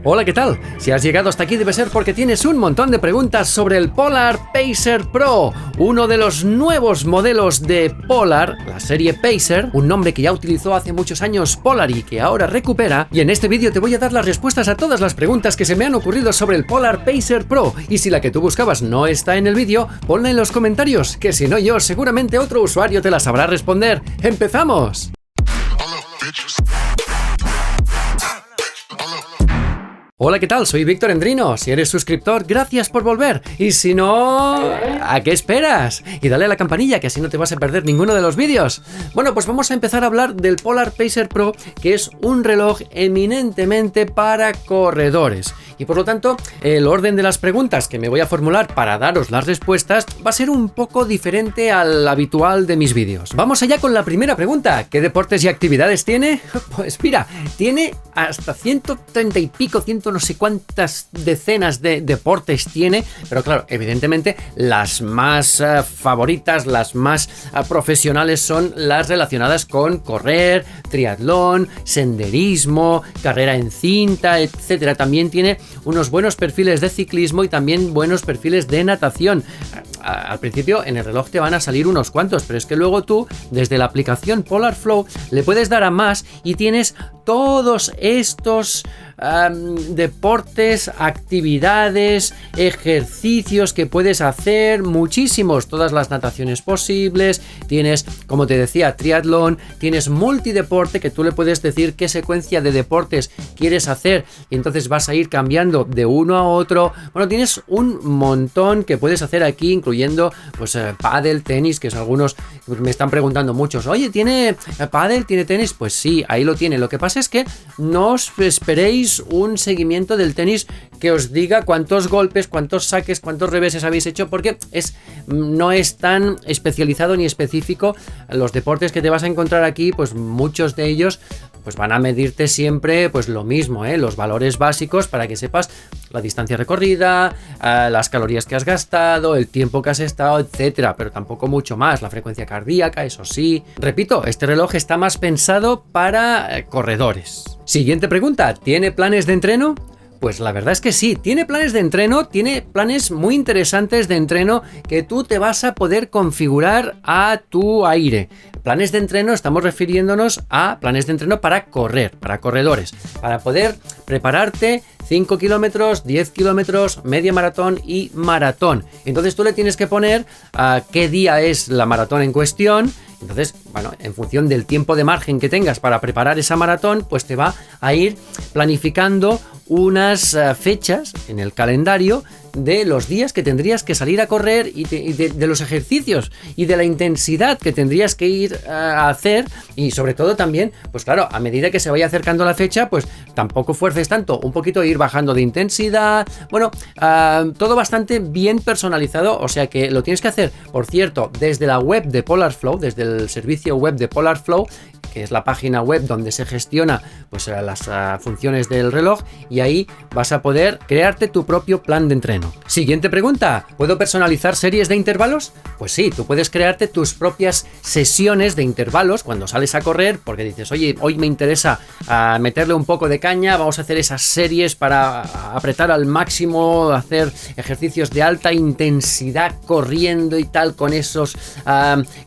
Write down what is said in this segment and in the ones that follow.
Hola, ¿qué tal? Si has llegado hasta aquí debe ser porque tienes un montón de preguntas sobre el Polar Pacer Pro, uno de los nuevos modelos de Polar, la serie Pacer, un nombre que ya utilizó hace muchos años Polar y que ahora recupera, y en este vídeo te voy a dar las respuestas a todas las preguntas que se me han ocurrido sobre el Polar Pacer Pro, y si la que tú buscabas no está en el vídeo, ponla en los comentarios, que si no yo, seguramente otro usuario te la sabrá responder. ¡Empezamos! Hola, ¿qué tal? Soy Víctor Endrino. Si eres suscriptor, gracias por volver. Y si no, ¿a qué esperas? Y dale a la campanilla, que así no te vas a perder ninguno de los vídeos. Bueno, pues vamos a empezar a hablar del Polar Pacer Pro, que es un reloj eminentemente para corredores. Y por lo tanto, el orden de las preguntas que me voy a formular para daros las respuestas va a ser un poco diferente al habitual de mis vídeos. Vamos allá con la primera pregunta. ¿Qué deportes y actividades tiene? Pues mira, tiene hasta 130 y pico, 100 no sé cuántas decenas de deportes tiene, pero claro, evidentemente las más favoritas, las más profesionales son las relacionadas con correr, triatlón, senderismo, carrera en cinta, etcétera. También tiene unos buenos perfiles de ciclismo y también buenos perfiles de natación. Al principio en el reloj te van a salir unos cuantos, pero es que luego tú desde la aplicación Polar Flow le puedes dar a más y tienes todos estos deportes, actividades, ejercicios que puedes hacer, muchísimos, todas las nataciones posibles, tienes, como te decía, triatlón, tienes multideporte que tú le puedes decir qué secuencia de deportes quieres hacer y entonces vas a ir cambiando de uno a otro. Bueno, tienes un montón que puedes hacer aquí, incluyendo pues pádel, tenis, que es algunos me están preguntando muchos, oye, ¿tiene pádel, tiene tenis? Pues sí, ahí lo tiene. Lo que pasa es que no os esperéis un seguimiento del tenis que os diga cuántos golpes, cuántos saques, cuántos reveses habéis hecho, porque no es tan especializado ni específico. Los deportes que te vas a encontrar aquí, pues muchos de ellos pues van a medirte siempre pues lo mismo, los valores básicos para que sepas la distancia recorrida, las calorías que has gastado, el tiempo que has estado, etcétera, pero tampoco mucho más, la frecuencia cardíaca, eso sí. Repito, este reloj está más pensado para corredores. Siguiente pregunta, ¿tiene planes de entreno? Pues la verdad es que sí, tiene planes de entreno, tiene planes muy interesantes de entreno que tú te vas a poder configurar a tu aire. Planes de entreno, estamos refiriéndonos a planes de entreno para correr, para corredores, para poder prepararte 5 kilómetros, 10 kilómetros, media maratón y maratón. Entonces tú le tienes que poner qué día es la maratón en cuestión. Entonces, bueno, en función del tiempo de margen que tengas para preparar esa maratón, pues te va a ir planificando unas fechas en el calendario de los días que tendrías que salir a correr y de los ejercicios y de la intensidad que tendrías que ir a hacer, y sobre todo también, pues claro, a medida que se vaya acercando la fecha, pues tampoco fuerces tanto, un poquito ir bajando de intensidad, bueno, todo bastante bien personalizado, o sea que lo tienes que hacer, por cierto, desde la web de Polar Flow, desde el servicio web de Polar Flow, que es la página web donde se gestiona pues las funciones del reloj, y ahí vas a poder crearte tu propio plan de entreno. Siguiente pregunta, ¿puedo personalizar series de intervalos? Pues sí, tú puedes crearte tus propias sesiones de intervalos cuando sales a correr, porque dices, oye, hoy me interesa meterle un poco de caña, vamos a hacer esas series para apretar al máximo, hacer ejercicios de alta intensidad corriendo y tal, con esos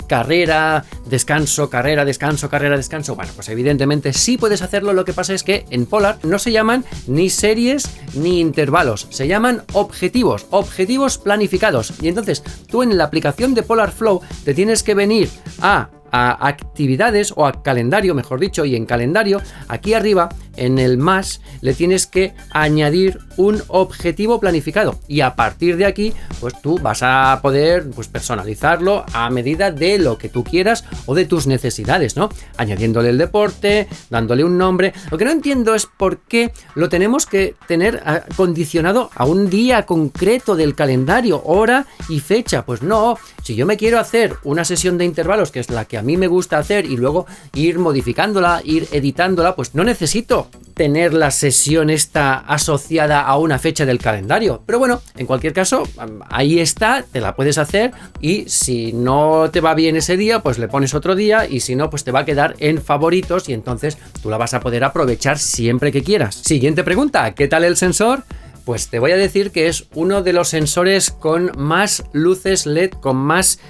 carrera, descanso, carrera, descanso, carrera, descanso. Bueno, pues evidentemente sí puedes hacerlo, lo que pasa es que en Polar no se llaman ni series ni intervalos, se llaman objetivos planificados, y entonces tú en la aplicación de Polar Flow te tienes que venir a actividades o a calendario, mejor dicho, y en calendario, aquí arriba en el más, le tienes que añadir un objetivo planificado, y a partir de aquí pues tú vas a poder pues personalizarlo a medida de lo que tú quieras o de tus necesidades, ¿no? Añadiéndole el deporte, dándole un nombre. Lo que no entiendo es por qué lo tenemos que tener condicionado a un día concreto del calendario, hora y fecha. Pues no, si yo me quiero hacer una sesión de intervalos, que es la que a mí me gusta hacer, y luego ir modificándola, ir editándola, pues no necesito bueno tener la sesión esta asociada a una fecha del calendario, pero bueno, en cualquier caso, ahí está, te la puedes hacer y si no te va bien ese día, pues le pones otro día y si no, pues te va a quedar en favoritos y entonces tú la vas a poder aprovechar siempre que quieras. Siguiente pregunta, ¿qué tal el sensor? Pues te voy a decir que es uno de los sensores con más luces LED, con más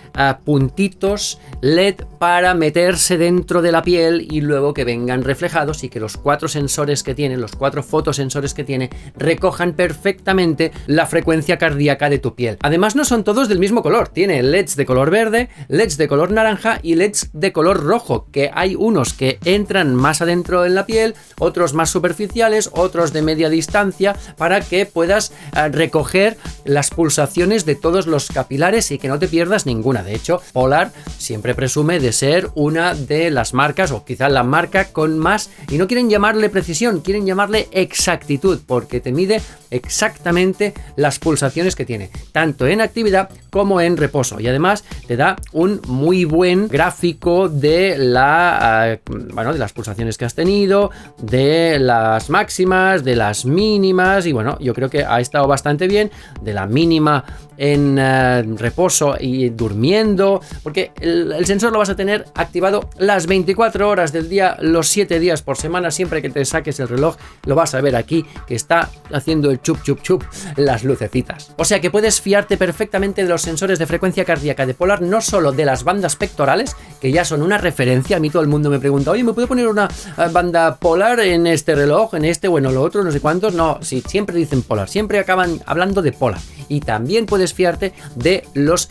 puntitos LED para meterse dentro de la piel y luego que vengan reflejados y que los 4 sensores que tiene, los 4 fotosensores que tiene, recojan perfectamente la frecuencia cardíaca de tu piel. Además no son todos del mismo color, tiene LEDs de color verde, LEDs de color naranja y LEDs de color rojo, que hay unos que entran más adentro en la piel, otros más superficiales, otros de media distancia, para que puedas recoger las pulsaciones de todos los capilares y que no te pierdas ninguna. De hecho, Polar siempre presume de ser una de las marcas, o quizás la marca con más, y no quieren llamarle precisión, quieren llamarle exactitud, porque te mide exactamente las pulsaciones que tiene, tanto en actividad como en reposo, y además te da un muy buen gráfico de de las pulsaciones que has tenido, de las máximas, de las mínimas, y bueno, yo creo que ha estado bastante bien, de la mínima en reposo y durmiendo, porque el sensor lo vas a tener activado las 24 horas del día, los 7 días por semana. Siempre que te saques el reloj lo vas a ver aquí que está haciendo el chup chup chup las lucecitas. O sea que puedes fiarte perfectamente de los sensores de frecuencia cardíaca de Polar, no solo de las bandas pectorales, que ya son una referencia. A mí todo el mundo me pregunta, oye, ¿me puedo poner una banda Polar en este reloj, en este, bueno, lo otro, no sé cuántos? No, sí, siempre dicen Polar, siempre acaban hablando de Polar. Y también puedes fiarte de los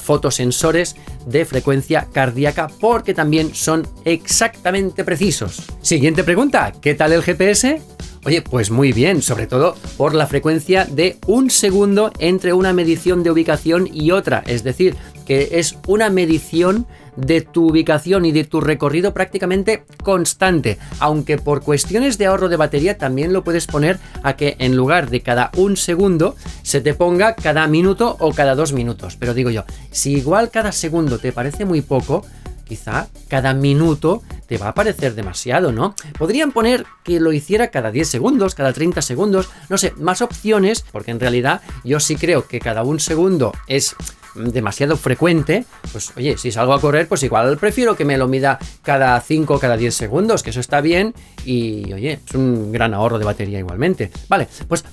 fotosensores de frecuencia cardíaca, porque también son exactamente precisos. Siguiente pregunta, ¿qué tal el GPS? Oye, pues muy bien, sobre todo por la frecuencia de 1 segundo entre una medición de ubicación y otra, es decir, que es una medición de tu ubicación y de tu recorrido prácticamente constante, aunque por cuestiones de ahorro de batería también lo puedes poner a que en lugar de cada 1 segundo se te ponga cada minuto o cada 2 minutos, pero digo yo, si igual cada segundo te parece muy poco, quizá cada minuto te va a parecer demasiado, ¿no? Podrían poner que lo hiciera cada 10 segundos, cada 30 segundos, no sé, más opciones, porque en realidad yo sí creo que cada 1 segundo es demasiado frecuente. Pues oye, si salgo a correr, pues igual prefiero que me lo mida cada 5 o cada 10 segundos, que eso está bien y oye, es un gran ahorro de batería igualmente. Vale, pues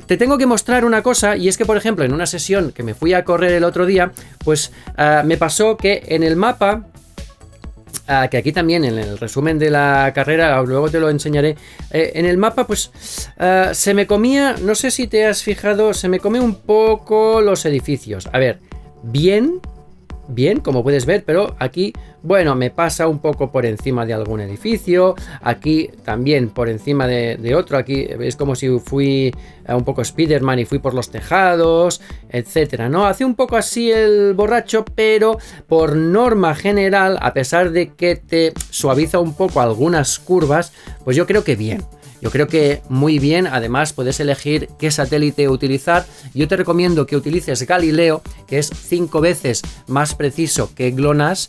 te tengo que mostrar una cosa, y es que por ejemplo en una sesión que me fui a correr el otro día, pues me pasó que en el mapa, que aquí también en el resumen de la carrera, luego te lo enseñaré, en el mapa pues se me comía, no sé si te has fijado, se me come un poco los edificios. A ver, bien, como puedes ver, pero aquí, bueno, me pasa un poco por encima de algún edificio, aquí también por encima de otro, aquí es como si fui un poco Spiderman y fui por los tejados, etcétera, ¿no? Hace un poco así el borracho, pero por norma general, a pesar de que te suaviza un poco algunas curvas, pues yo creo que bien. Yo creo que muy bien. Además puedes elegir qué satélite utilizar. Yo te recomiendo que utilices Galileo, que es 5 veces más preciso que GLONASS.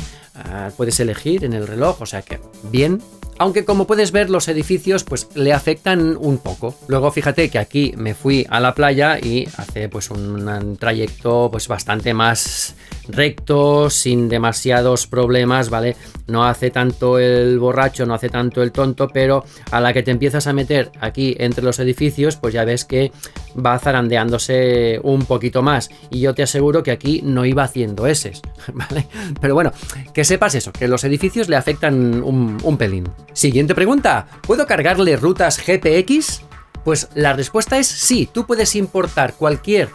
Puedes elegir en el reloj, o sea que bien. Aunque como puedes ver, los edificios pues le afectan un poco. Luego fíjate que aquí me fui a la playa y hace pues un trayecto pues bastante más recto, sin demasiados problemas, ¿vale? No hace tanto el borracho, no hace tanto el tonto, pero a la que te empiezas a meter aquí entre los edificios, pues ya ves que va zarandeándose un poquito más. Y yo te aseguro que aquí no iba haciendo eses, ¿vale? Pero bueno, que sepas eso, que los edificios le afectan un pelín. Siguiente pregunta, ¿puedo cargarle rutas GPX? Pues la respuesta es sí, tú puedes importar cualquier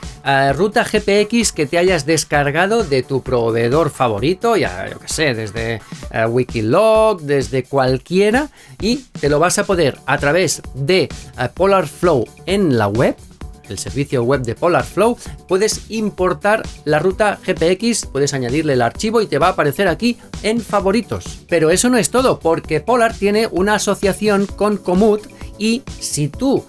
ruta GPX que te hayas descargado de tu proveedor favorito, ya yo que sé, desde Wikiloc, desde cualquiera, y te lo vas a poder a través de Polarflow en la web. El servicio web de Polarflow, puedes importar la ruta GPX, puedes añadirle el archivo y te va a aparecer aquí en favoritos. Pero eso no es todo, porque Polar tiene una asociación con Komoot, y si tú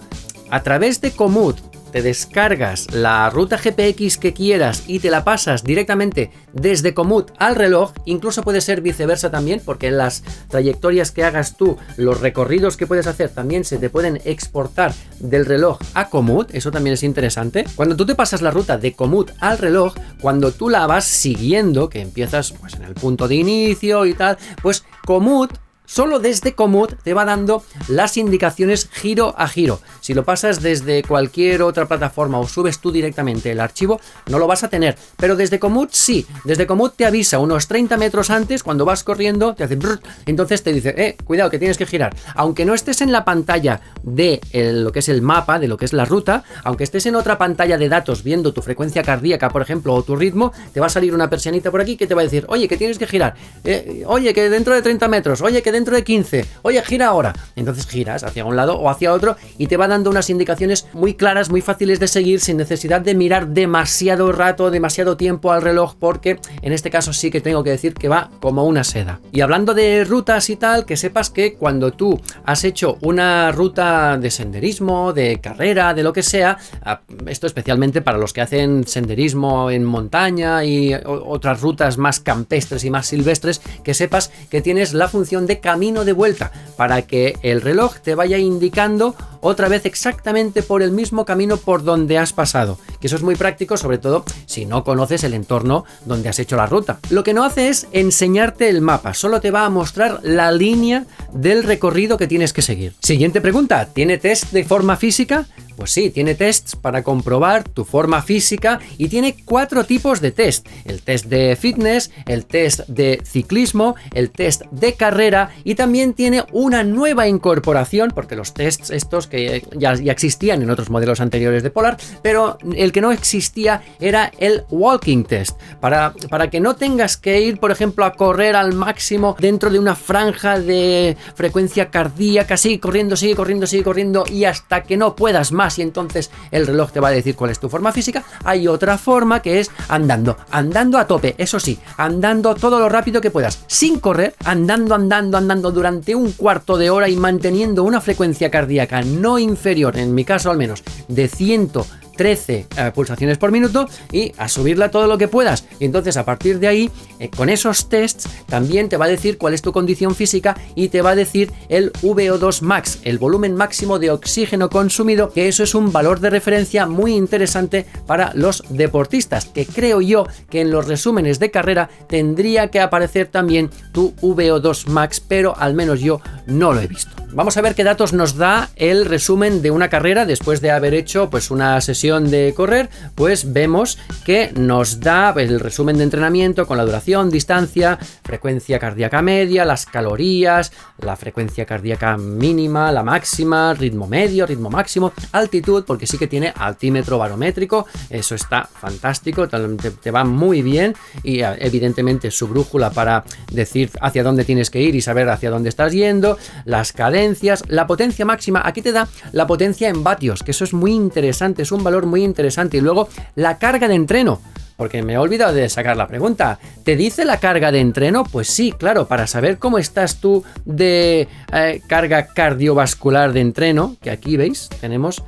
a través de Komoot te descargas la ruta GPX que quieras y te la pasas directamente desde Komoot al reloj, incluso puede ser viceversa también, porque en las trayectorias que hagas tú, los recorridos que puedes hacer también se te pueden exportar del reloj a Komoot, eso también es interesante. Cuando tú te pasas la ruta de Komoot al reloj, cuando tú la vas siguiendo, que empiezas pues en el punto de inicio y tal, pues Komoot, solo desde Komoot te va dando las indicaciones giro a giro. Si lo pasas desde cualquier otra plataforma o subes tú directamente el archivo, no lo vas a tener. Pero desde Komoot sí. Desde Komoot te avisa unos 30 metros antes, cuando vas corriendo, te hace brrr, entonces te dice, cuidado que tienes que girar. Aunque no estés en la pantalla de lo que es el mapa, de lo que es la ruta, aunque estés en otra pantalla de datos viendo tu frecuencia cardíaca, por ejemplo, o tu ritmo, te va a salir una persianita por aquí que te va a decir, oye, que tienes que girar. Oye, que dentro de 30 metros. Oye, que dentro de 15, oye, gira ahora. Entonces giras hacia un lado o hacia otro y te va dando unas indicaciones muy claras, muy fáciles de seguir, sin necesidad de mirar demasiado rato, demasiado tiempo al reloj, porque en este caso sí que tengo que decir que va como una seda. Y hablando de rutas y tal, que sepas que cuando tú has hecho una ruta de senderismo, de carrera, de lo que sea, esto especialmente para los que hacen senderismo en montaña y otras rutas más campestres y más silvestres, que sepas que tienes la función de camino de vuelta para que el reloj te vaya indicando otra vez exactamente por el mismo camino por donde has pasado, que eso es muy práctico, sobre todo si no conoces el entorno donde has hecho la ruta. Lo que no hace es enseñarte el mapa, solo te va a mostrar la línea del recorrido que tienes que seguir. Siguiente pregunta, ¿tiene test de forma física? Pues sí, tiene tests para comprobar tu forma física y tiene 4 tipos de test. El test de fitness, el test de ciclismo, el test de carrera y también tiene una nueva incorporación, porque los tests estos que ya existían en otros modelos anteriores de Polar, pero el que no existía era el walking test, para que no tengas que ir, por ejemplo, a correr al máximo dentro de una franja de frecuencia cardíaca, sigue corriendo y hasta que no puedas más y entonces el reloj te va a decir cuál es tu forma física. Hay otra forma que es andando a tope, eso sí, andando todo lo rápido que puedas, sin correr, andando durante un cuarto de hora y manteniendo una frecuencia cardíaca no inferior, en mi caso al menos, de 113 pulsaciones por minuto y a subirla todo lo que puedas. Y entonces a partir de ahí, con esos tests, también te va a decir cuál es tu condición física y te va a decir el VO2 max, el volumen máximo de oxígeno consumido, que eso es un valor de referencia muy interesante para los deportistas, que creo yo que en los resúmenes de carrera tendría que aparecer también tu VO2 max, pero al menos yo no lo he visto. Vamos a ver qué datos nos da el resumen de una carrera después de haber hecho pues una sesión de correr. Pues vemos que nos da el resumen de entrenamiento con la duración, distancia, frecuencia cardíaca media, las calorías, la frecuencia cardíaca mínima, la máxima, ritmo medio, ritmo máximo, altitud, porque sí que tiene altímetro barométrico, eso está fantástico, te va muy bien, y evidentemente su brújula para decir hacia dónde tienes que ir y saber hacia dónde estás yendo, las cadencias, la potencia máxima, aquí te da la potencia en vatios, que eso es muy interesante, es un valor muy interesante, y luego la carga de entreno. Porque me he olvidado de sacar la pregunta. ¿Te dice la carga de entreno? Pues sí, claro, para saber cómo estás tú de carga cardiovascular de entreno, que aquí veis, tenemos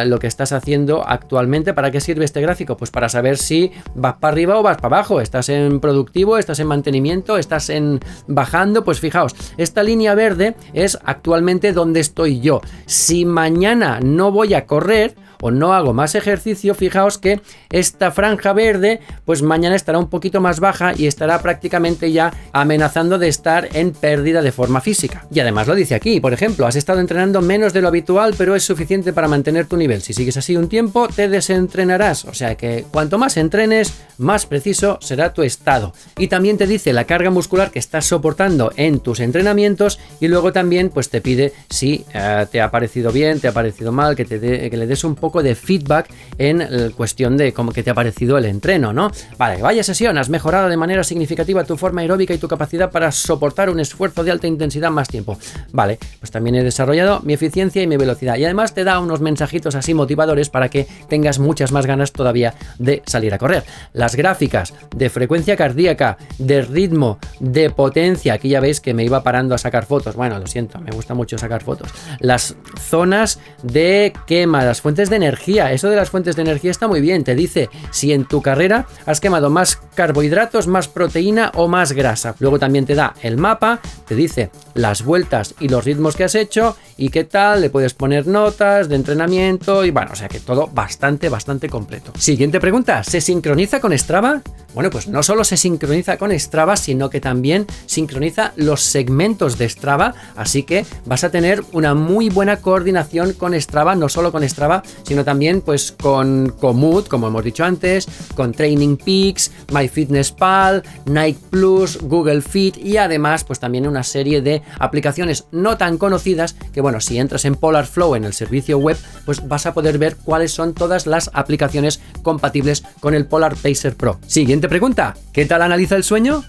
lo que estás haciendo actualmente. ¿Para qué sirve este gráfico? Pues para saber si vas para arriba o vas para abajo, estás en productivo, estás en mantenimiento, estás en bajando. Pues fijaos, esta línea verde es actualmente donde estoy yo. Si mañana no voy a correr o no hago más ejercicio, fijaos que esta franja verde pues mañana estará un poquito más baja y estará prácticamente ya amenazando de estar en pérdida de forma física. Y además lo dice aquí, por ejemplo, has estado entrenando menos de lo habitual, pero es suficiente para mantener tu nivel. Si sigues así un tiempo, te desentrenarás. O sea que cuanto más entrenes, más preciso será tu estado. Y también te dice la carga muscular que estás soportando en tus entrenamientos, y luego también pues te pide si te ha parecido bien, te ha parecido mal, que le des un poco de feedback en cuestión de cómo que te ha parecido el entreno, ¿no? Vale, vaya sesión, has mejorado de manera significativa tu forma aeróbica y tu capacidad para soportar un esfuerzo de alta intensidad más tiempo. Vale, pues también he desarrollado mi eficiencia y mi velocidad. Y además te da unos mensajitos así motivadores para que tengas muchas más ganas todavía de salir a correr. Las gráficas de frecuencia cardíaca, de ritmo, de potencia, aquí ya veis que me iba parando a sacar fotos. Bueno, lo siento, me gusta mucho sacar fotos. Las zonas de quema, las fuentes de energía. Eso de las fuentes de energía está muy bien. Te dice si en tu carrera has quemado más carbohidratos, más proteína o más grasa. Luego también te da el mapa, te dice las vueltas y los ritmos que has hecho y qué tal, le puedes poner notas de entrenamiento y bueno, o sea que todo bastante completo. Siguiente pregunta, ¿se sincroniza con Strava? Bueno, pues no solo se sincroniza con Strava, sino que también sincroniza los segmentos de Strava, así que vas a tener una muy buena coordinación con Strava, no solo con Strava, sino también pues con Komoot, como hemos dicho antes, con Training Peaks, MyFitnessPal, Nike Plus, Google Fit y además pues también una serie de aplicaciones no tan conocidas que bueno, si entras en Polarflow en el servicio web, pues vas a poder ver cuáles son todas las aplicaciones compatibles con el Polar Pacer Pro. Siguiente pregunta, ¿qué tal analiza el sueño?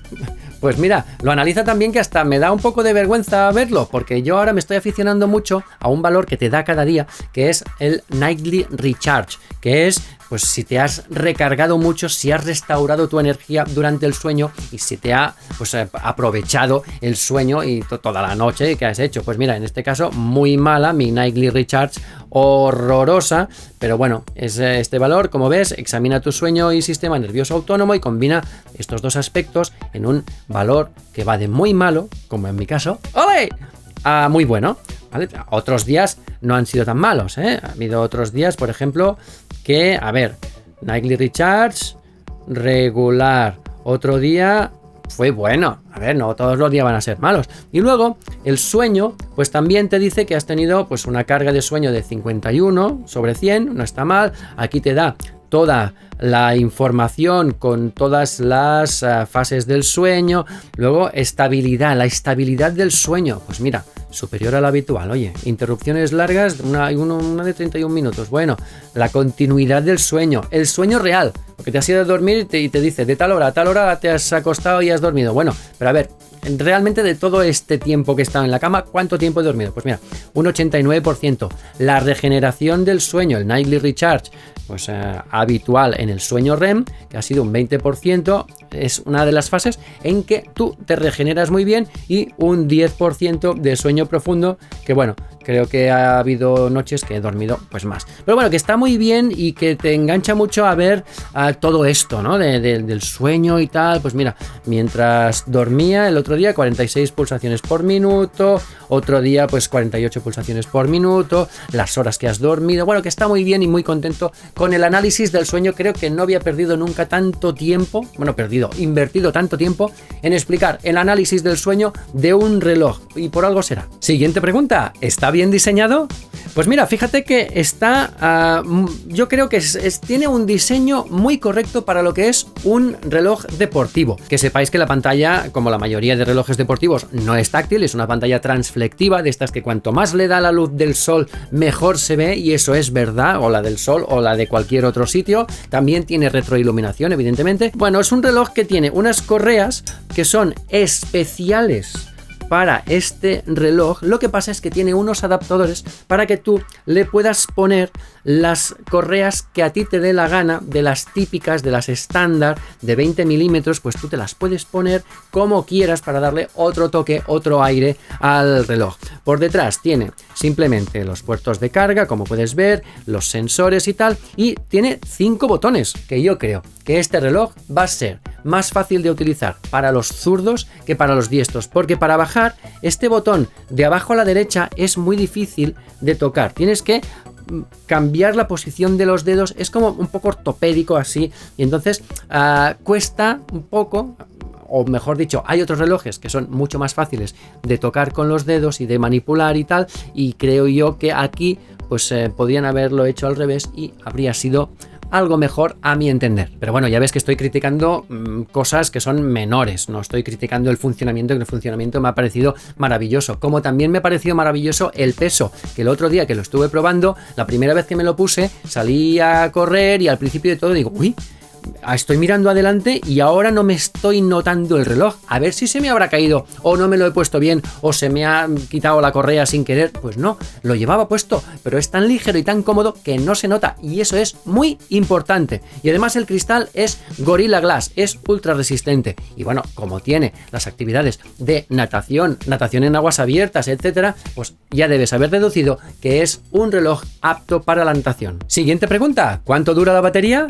Pues mira, lo analiza también que hasta me da un poco de vergüenza verlo, porque yo ahora me estoy aficionando mucho a un valor que te da cada día, que es el Nightly Recharge, que es pues si te has recargado mucho, si has restaurado tu energía durante el sueño y si te ha pues aprovechado el sueño y toda la noche que has hecho. Pues mira, en este caso muy mala mi Nightly Recharge, horrorosa, pero bueno, es este valor, como ves, examina tu sueño y sistema nervioso autónomo y combina estos dos aspectos en un valor que va de muy malo, como en mi caso, ¡ole!, a muy bueno, ¿vale? Otros días no han sido tan malos, ¿eh? Ha habido otros días, por ejemplo, que, a ver, Nightly Recharge, regular, otro día fue bueno, a ver, no todos los días van a ser malos. Y luego, el sueño, pues también te dice que has tenido pues una carga de sueño de 51 sobre 100, no está mal, aquí te da toda la información con todas las fases del sueño. Luego estabilidad, la estabilidad del sueño, pues mira, superior a la habitual. Oye, interrupciones largas, una de 31 minutos. Bueno, la continuidad del sueño, el sueño real, porque te has ido a dormir y te dice de tal hora a tal hora te has acostado y has dormido. Bueno, pero a ver, realmente de todo este tiempo que he estado en la cama, ¿cuánto tiempo he dormido? Pues mira, un 89%. La regeneración del sueño, el Nightly Recharge, pues habitual en el sueño REM, que ha sido un 20%, es una de las fases en que tú te regeneras muy bien, y un 10% de sueño profundo, que bueno, creo que ha habido noches que he dormido pues más. Pero bueno, que está muy bien y que te engancha mucho a ver todo esto, ¿no? Del sueño y tal. Pues mira, mientras dormía el otro día 46 pulsaciones por minuto, otro día pues 48 pulsaciones por minuto, las horas que has dormido. Bueno, que está muy bien y muy contento con el análisis del sueño. Creo que no había perdido nunca tanto tiempo, invertido tanto tiempo en explicar el análisis del sueño de un reloj, y por algo será. Siguiente pregunta, ¿está bien diseñado? Pues mira, fíjate que está, yo creo que tiene un diseño muy correcto para lo que es un reloj deportivo. Que sepáis que la pantalla, como la mayoría de relojes deportivos, no es táctil, es una pantalla transflectiva, de estas que cuanto más le da la luz del sol, mejor se ve, y eso es verdad, o la del sol o la de cualquier otro sitio. También tiene retroiluminación, evidentemente. Bueno, es un reloj que tiene unas correas que son especiales para este reloj. Lo que pasa es que tiene unos adaptadores para que tú le puedas poner las correas que a ti te dé la gana, de las típicas, de las estándar de 20 milímetros, pues tú te las puedes poner como quieras para darle otro toque, otro aire al reloj. Por detrás tiene simplemente los puertos de carga, como puedes ver, los sensores y tal, y tiene 5 botones, que yo creo que este reloj va a ser más fácil de utilizar para los zurdos que para los diestros, porque para bajar este botón de abajo a la derecha es muy difícil de tocar, tienes que cambiar la posición de los dedos, es como un poco ortopédico así, y entonces cuesta un poco. O mejor dicho, hay otros relojes que son mucho más fáciles de tocar con los dedos y de manipular y tal, y creo yo que aquí pues podrían haberlo hecho al revés y habría sido algo mejor a mi entender. Pero bueno, ya ves que estoy criticando cosas que son menores, no estoy criticando el funcionamiento, que el funcionamiento me ha parecido maravilloso, como también me ha parecido maravilloso el peso, que el otro día que lo estuve probando, la primera vez que me lo puse, salí a correr y al principio de todo digo, uy, estoy mirando adelante y ahora no me estoy notando el reloj. A ver si se me habrá caído o no me lo he puesto bien o se me ha quitado la correa sin querer. Pues no, lo llevaba puesto, pero es tan ligero y tan cómodo que no se nota y eso es muy importante. Y además el cristal es Gorilla Glass, es ultra resistente. Y bueno, como tiene las actividades de natación en aguas abiertas, etcétera, pues ya debes haber deducido que es un reloj apto para la natación. Siguiente pregunta, ¿cuánto dura la batería?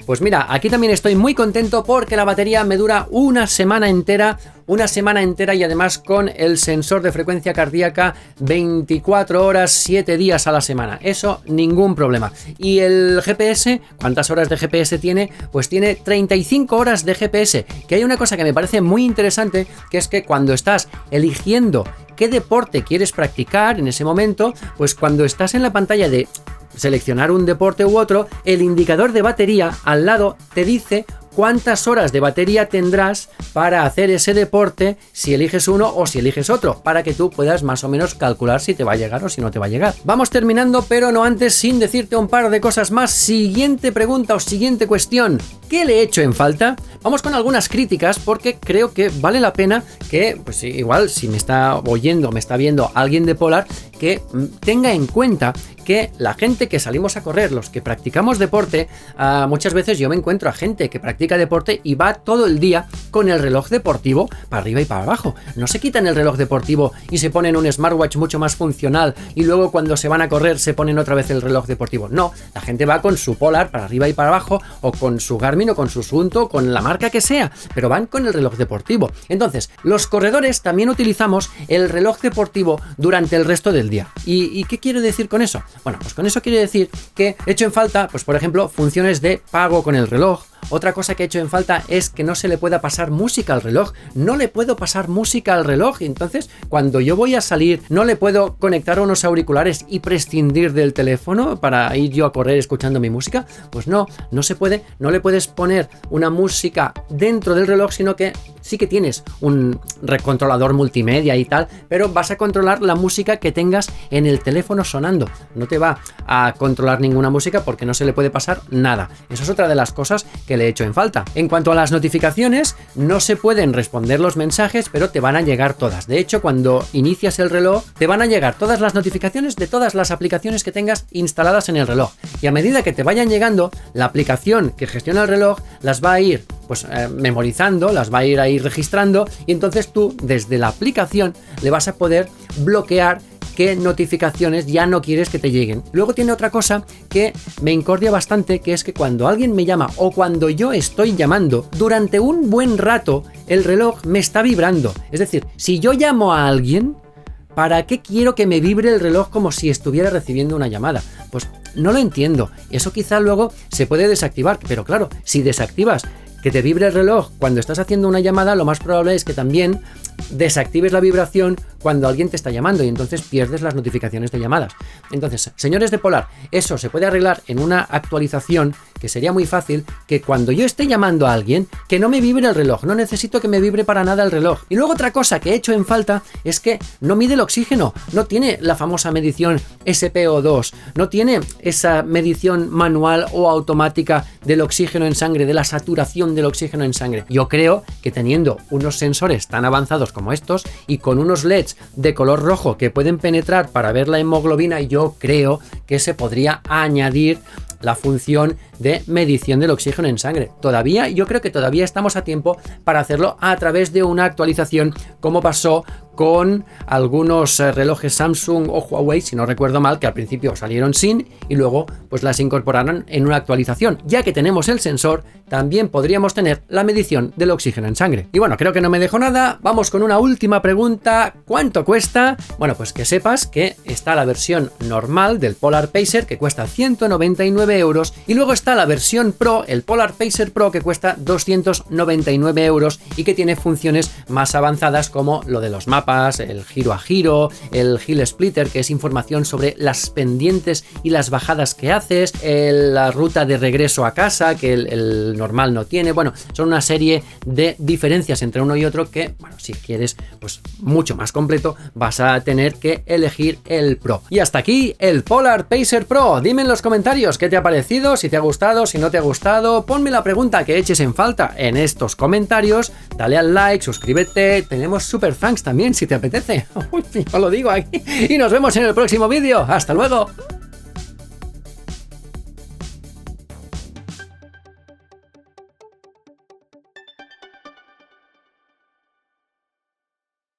Pues mira, aquí también estoy muy contento porque la batería me dura una semana entera y además con el sensor de frecuencia cardíaca 24 horas, 7 días a la semana. Eso, ningún problema. Y el GPS, ¿cuántas horas de GPS tiene? Pues tiene 35 horas de GPS. Que hay una cosa que me parece muy interesante, que es que cuando estás eligiendo qué deporte quieres practicar en ese momento, pues cuando estás en la pantalla de seleccionar un deporte u otro, el indicador de batería al lado te dice cuántas horas de batería tendrás para hacer ese deporte, si eliges uno o si eliges otro, para que tú puedas más o menos calcular si te va a llegar o si no te va a llegar. Vamos terminando, pero no antes sin decirte un par de cosas más. Siguiente pregunta o siguiente cuestión, ¿qué le he hecho en falta? Vamos con algunas críticas porque creo que vale la pena que, pues igual si me está oyendo, me está viendo alguien de Polar, que tenga en cuenta que la gente que salimos a correr, los que practicamos deporte, muchas veces yo me encuentro a gente que practica deporte y va todo el día con el reloj deportivo para arriba y para abajo. No se quitan el reloj deportivo y se ponen un smartwatch mucho más funcional y luego cuando se van a correr se ponen otra vez el reloj deportivo. No, la gente va con su Polar para arriba y para abajo o con su Garmin o con su Suunto, con la marca que sea, pero van con el reloj deportivo. Entonces, los corredores también utilizamos el reloj deportivo durante el resto del día. ¿Y qué quiero decir con eso? Bueno, pues con eso quiero decir que he hecho en falta, pues por ejemplo, funciones de pago con el reloj. Otra cosa que he hecho en falta es que no se le pueda pasar música al reloj. No le puedo pasar música al reloj. Entonces, cuando yo voy a salir, no le puedo conectar unos auriculares y prescindir del teléfono para ir yo a correr escuchando mi música. Pues no se puede. No le puedes poner una música dentro del reloj, sino que sí que tienes un recontrolador multimedia y tal, pero vas a controlar la música que tengas en el teléfono sonando. No te va a controlar ninguna música porque no se le puede pasar nada. Eso es otra de las cosas que le he hecho en falta. En cuanto a las notificaciones, no se pueden responder los mensajes, pero te van a llegar todas. De hecho, cuando inicias el reloj, te van a llegar todas las notificaciones de todas las aplicaciones que tengas instaladas en el reloj. Y a medida que te vayan llegando, la aplicación que gestiona el reloj las va a ir memorizando, las va a ir ahí registrando y entonces tú desde la aplicación le vas a poder bloquear qué notificaciones ya no quieres que te lleguen. Luego tiene otra cosa que me incordia bastante, que es que cuando alguien me llama o cuando yo estoy llamando, durante un buen rato el reloj me está vibrando. Es decir, si yo llamo a alguien, ¿para qué quiero que me vibre el reloj como si estuviera recibiendo una llamada? Pues no lo entiendo. Eso quizá luego se puede desactivar, pero claro, si desactivas que te vibre el reloj cuando estás haciendo una llamada, lo más probable es que también desactives la vibración cuando alguien te está llamando y entonces pierdes las notificaciones de llamadas. Entonces, señores de Polar, eso se puede arreglar en una actualización que sería muy fácil, que cuando yo esté llamando a alguien, que no me vibre el reloj, no necesito que me vibre para nada el reloj. Y luego otra cosa que he hecho en falta es que no mide el oxígeno, no tiene la famosa medición SpO2, no tiene esa medición manual o automática del oxígeno en sangre, de la saturación del oxígeno en sangre. Yo creo que teniendo unos sensores tan avanzados como estos y con unos LEDs de color rojo que pueden penetrar para ver la hemoglobina, yo creo que se podría añadir la función de medición del oxígeno en sangre. Yo creo que todavía estamos a tiempo para hacerlo a través de una actualización, como pasó con algunos relojes Samsung o Huawei, si no recuerdo mal, que al principio salieron sin y luego pues las incorporaron en una actualización. Ya que tenemos el sensor, también podríamos tener la medición del oxígeno en sangre. Y bueno, creo que no me dejo nada. Vamos con una última pregunta. ¿Cuánto cuesta? Bueno, pues que sepas que está la versión normal del Polar Pacer, que cuesta 199 euros, y luego está la versión Pro, el Polar Pacer Pro, que cuesta 299 euros y que tiene funciones más avanzadas como lo de los mapas mapas, el giro a giro, el hill splitter, que es información sobre las pendientes y las bajadas que haces, la ruta de regreso a casa, que el normal no tiene. Bueno, son una serie de diferencias entre uno y otro que, bueno, si quieres pues mucho más completo, vas a tener que elegir el Pro. Y hasta aquí el Polar Pacer Pro. Dime en los comentarios qué te ha parecido, si te ha gustado, si no te ha gustado. Ponme la pregunta que eches en falta en estos comentarios. Dale al like, suscríbete. Tenemos super thanks también si te apetece. Uy, no lo digo aquí. Y nos vemos en el próximo vídeo. ¡Hasta luego!